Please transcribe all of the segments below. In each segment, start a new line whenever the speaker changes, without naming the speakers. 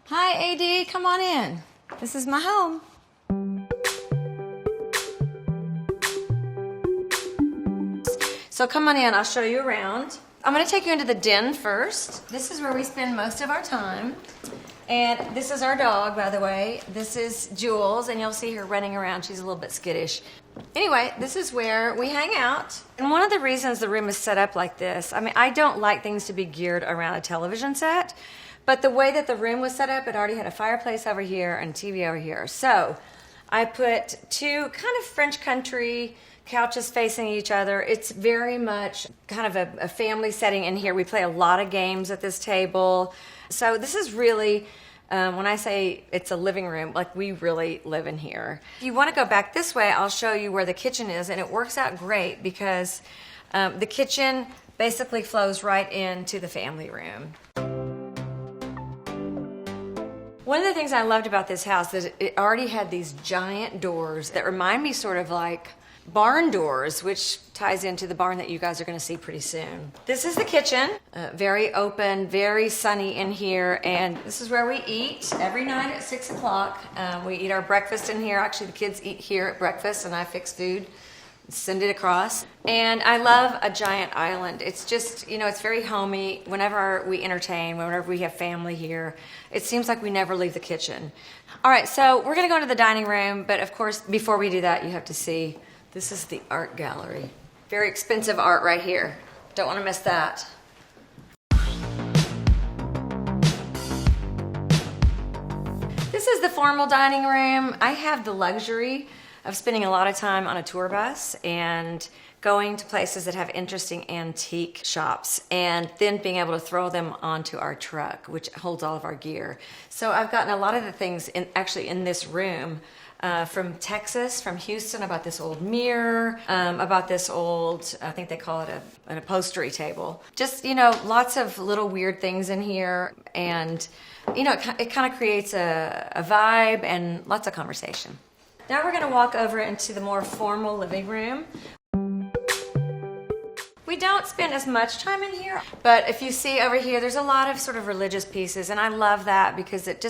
Hi, AD, come on in. This is my home. So come on in, I'll show you around. I'm gonna take you into the den first. This is where we spend most of our time. And this is our dog, by the way. This is Jules, and you'll see her running around. She's a little bit skittish. Anyway, this is where we hang out. And one of the reasons the room is set up like this, I mean, I don't like things to be geared around a television set, but the way that the room was set up, it already had a fireplace over here and TV over here. So I put two kind of French country couches facing each other. It's very much kind of a family setting in here. We play a lot of games at this table. So this is really, when I say it's a living room, like we really live in here. If you want to go back this way, I'll show you where the kitchen is, and it works out great because the kitchen basically flows right into the family room. One of the things I loved about this house is it already had these giant doors that remind me sort of like barn doors, which ties into the barn that you guys are going to see pretty soon. This is the kitchen, very open, very sunny in here, and this is where we eat every night at 6 o'clock. We eat our breakfast in here. Actually, the kids eat here at breakfast, and I fix food, send it across. And I love a giant island. It's just, you know, it's very homey. Whenever we entertain, whenever we have family here, it seems like we never leave the kitchen. All right, so we're going to go into the dining room, but of course, before we do that, you have to see. This is the art gallery. Very expensive art right here. Don't want to miss that. This is the formal dining room. I have the luxury of spending a lot of time on a tour bus and going to places that have interesting antique shops and then being able to throw them onto our truck, which holds all of our gear. So I've gotten a lot of the things actually in this room from Texas, from Houston, about this old mirror, about this old, I think they call it an upholstery table. Just, you know, lots of little weird things in here. And, you know, it kind of creates a vibe and lots of conversation. Now we're going to walk over into the more formal living room. We don't spend as much time in here, but if you see over here, there's a lot of sort of religious pieces, and I love that because it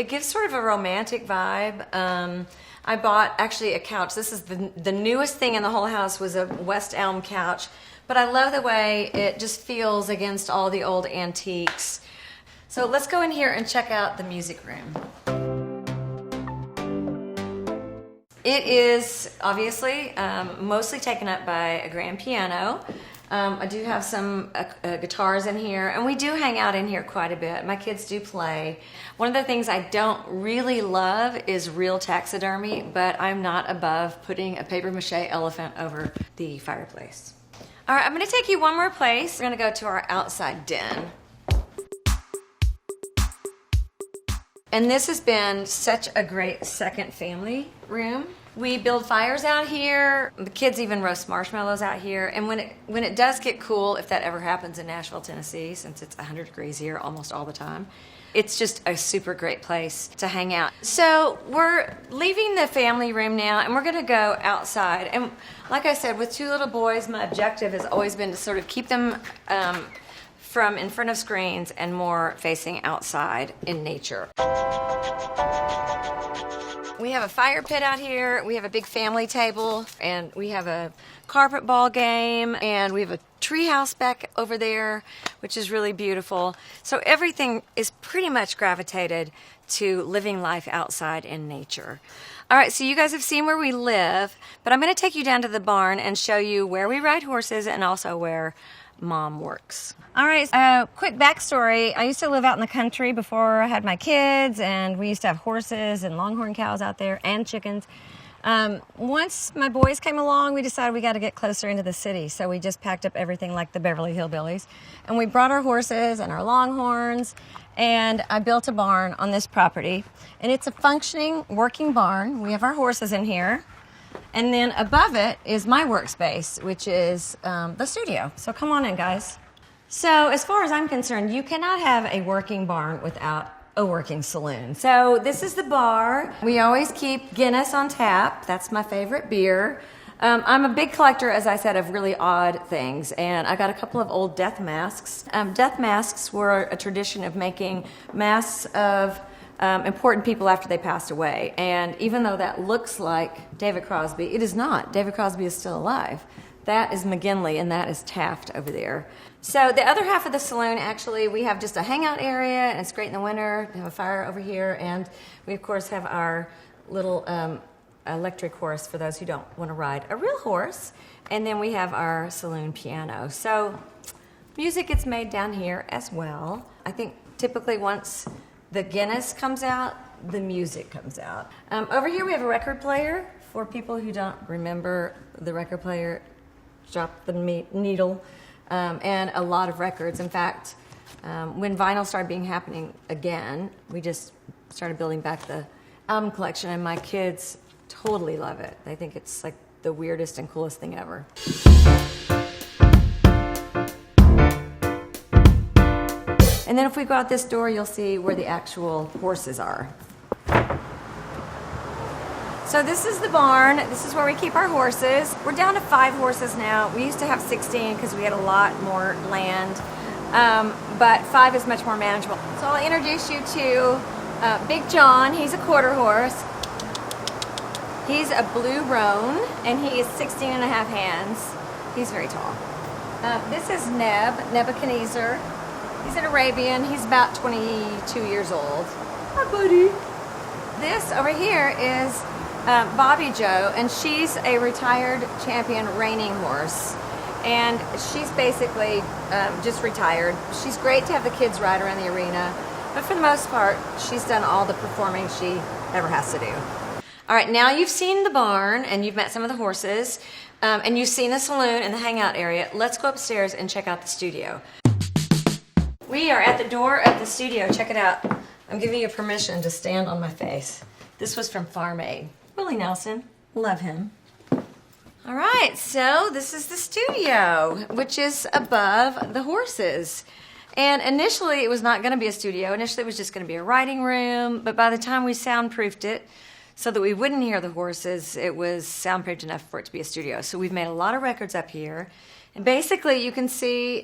gives sort of a romantic vibe. I bought actually a couch. This is the newest thing in the whole house was a West Elm couch, but I love the way it just feels against all the old antiques. So let's go in here and check out the music room. It is obviously mostly taken up by a grand piano. I do have some guitars in here, and we do hang out in here quite a bit. My kids do play. One of the things I don't really love is real taxidermy, but I'm not above putting a papier-mâché elephant over the fireplace. All right, I'm going to take you one more place. We're going to go to our outside den. And this has been such a great second family room. We build fires out here. The kids even roast marshmallows out here. And when it does get cool, if that ever happens in Nashville, Tennessee, since it's 100 degrees here almost all the time, it's just a super great place to hang out. So we're leaving the family room now, and we're gonna go outside. And like I said, with two little boys, my objective has always been to sort of keep them from in front of screens and more facing outside in nature. We have a fire pit out here, we have a big family table, and we have a carpet ball game, and we have a tree house back over there, which is really beautiful. So everything is pretty much gravitated to living life outside in nature. All right, so you guys have seen where we live, but I'm going to take you down to the barn and show you where we ride horses and also where Mom works. All right, quick backstory. I used to live out in the country before I had my kids, and we used to have horses and longhorn cows out there and chickens. Once my boys came along, we decided we got to get closer into the city, so we just packed up everything like the Beverly Hillbillies, and we brought our horses and our longhorns, and I built a barn on this property, and it's a functioning, working barn. We have our horses in here. And then above it is my workspace, which is the studio. So come on in, guys. So as far as I'm concerned, you cannot have a working barn without a working saloon. So this is the bar. We always keep Guinness on tap. That's my favorite beer. I'm a big collector, as I said, of really odd things, and I got a couple of old death masks. Death masks were a tradition of making masks of important people after they passed away, and even though that looks like David Crosby, it is not. David Crosby is still alive. That is McGinley, and that is Taft over there. So the other half of the saloon, actually, we have just a hangout area, and it's great in the winter. We have a fire over here, and we, of course, have our little electric horse for those who don't want to ride a real horse. And then we have our saloon piano. So music gets made down here as well. I think typically once the Guinness comes out, the music comes out. Over here we have a record player. For people who don't remember the record player, drop the needle, and a lot of records. In fact, when vinyl started being happening again, we just started building back the album collection, and my kids totally love it. They think it's like the weirdest and coolest thing ever. And then if we go out this door, you'll see where the actual horses are. So this is the barn. This is where we keep our horses. We're down to 5 horses now. We used to have 16 because we had a lot more land, but 5 is much more manageable. So I'll introduce you to Big John. He's a quarter horse. He's a blue roan, and he is 16 and a half hands. He's very tall. This is Nebuchadnezzar. He's an Arabian. He's about 22 years old. Hi, buddy. This over here is Bobby Joe, and she's a retired champion reining horse. And she's basically just retired. She's great to have the kids ride around the arena, but for the most part, she's done all the performing she ever has to do. All right, now you've seen the barn, and you've met some of the horses, and you've seen the saloon and the hangout area. Let's go upstairs and check out the studio. We are at the door of the studio. Check it out. I'm giving you permission to stand on my face. This was from Farm Aid. Willie Nelson, love him. All right, so this is the studio, which is above the horses. And initially, it was not going to be a studio. Initially, it was just going to be a writing room. But by the time we soundproofed it so that we wouldn't hear the horses, it was soundproofed enough for it to be a studio. So we've made a lot of records up here. And basically, you can see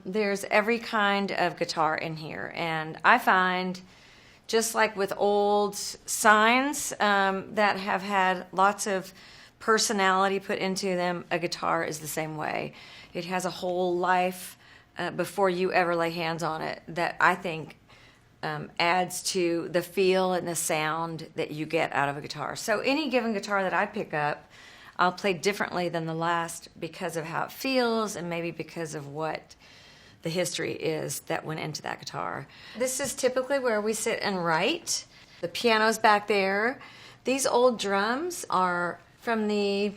there's every kind of guitar in here. And I find, just like with old signs that have had lots of personality put into them, a guitar is the same way. It has a whole life before you ever lay hands on it that I think adds to the feel and the sound that you get out of a guitar. So any given guitar that I pick up, I'll play differently than the last because of how it feels and maybe because of what the history is that went into that guitar. This is typically where we sit and write. The piano's back there. These old drums are from the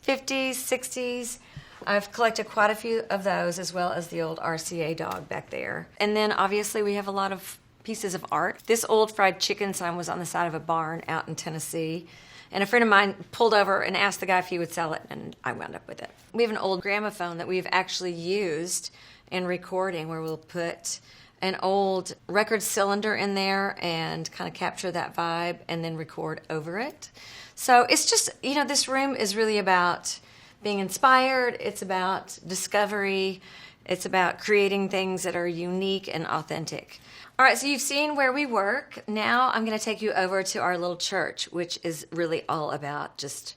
50s, 60s. I've collected quite a few of those, as well as the old RCA dog back there. And then obviously we have a lot of pieces of art. This old fried chicken sign was on the side of a barn out in Tennessee. And a friend of mine pulled over and asked the guy if he would sell it, and I wound up with it. We have an old gramophone that we've actually used in recording, where we'll put an old record cylinder in there and kind of capture that vibe and then record over it. So it's just, you know, this room is really about being inspired. It's about discovery. It's about creating things that are unique and authentic. All right, so you've seen where we work. Now I'm going to take you over to our little church, which is really all about just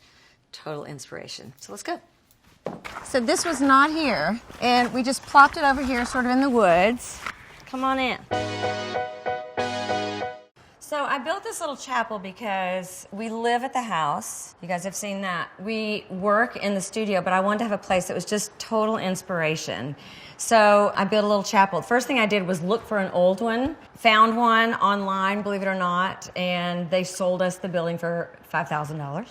total inspiration. So let's go. So this was not here, and we just plopped it over here sort of in the woods. Come on in. So I built this little chapel because we live at the house. You guys have seen that. We work in the studio, but I wanted to have a place that was just total inspiration. So I built a little chapel. The first thing I did was look for an old one. Found one online, believe it or not, and they sold us the building for $5,000.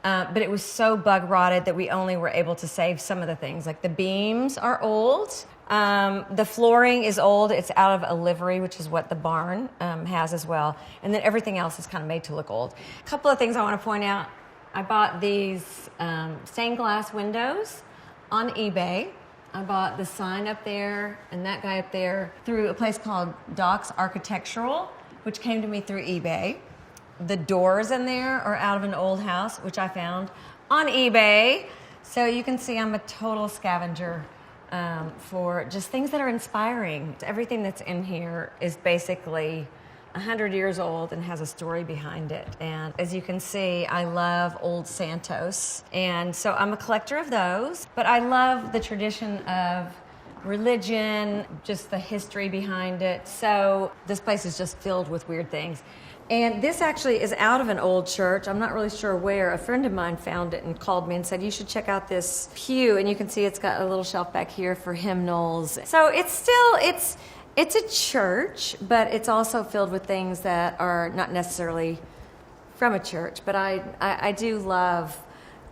But it was so bug rotted that we only were able to save some of the things. Like the beams are old. The flooring is old. It's out of a livery, which is what the barn has as well. And then everything else is kind of made to look old. A couple of things I want to point out. I bought these stained glass windows on eBay. I bought the sign up there and that guy up there through a place called Doc's Architectural, which came to me through eBay. The doors in there are out of an old house, which I found on eBay. So you can see I'm a total scavenger for just things that are inspiring. Everything that's in here is basically 100 years old and has a story behind it. And as you can see, I love old Santos. And so I'm a collector of those, but I love the tradition of religion, just the history behind it. So this place is just filled with weird things. And this actually is out of an old church. I'm not really sure where. A friend of mine found it and called me and said, you should check out this pew. And you can see it's got a little shelf back here for hymnals. So it's a church, but it's also filled with things that are not necessarily from a church. But I do love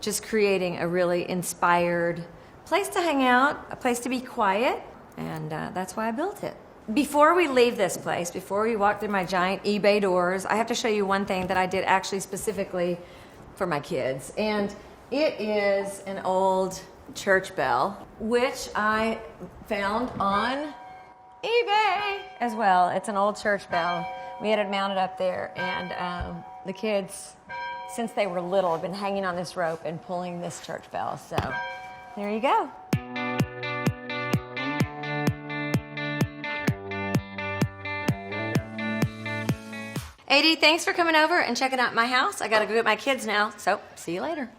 just creating a really inspired place to hang out, a place to be quiet, and that's why I built it. Before we leave this place, before we walk through my giant eBay doors, I have to show you one thing that I did actually specifically for my kids. And it is an old church bell, which I found on eBay as well. It's an old church bell. We had it mounted up there, and the kids, since they were little, have been hanging on this rope and pulling this church bell. So there you go. AD, thanks for coming over and checking out my house. I gotta go get my kids now, so see you later.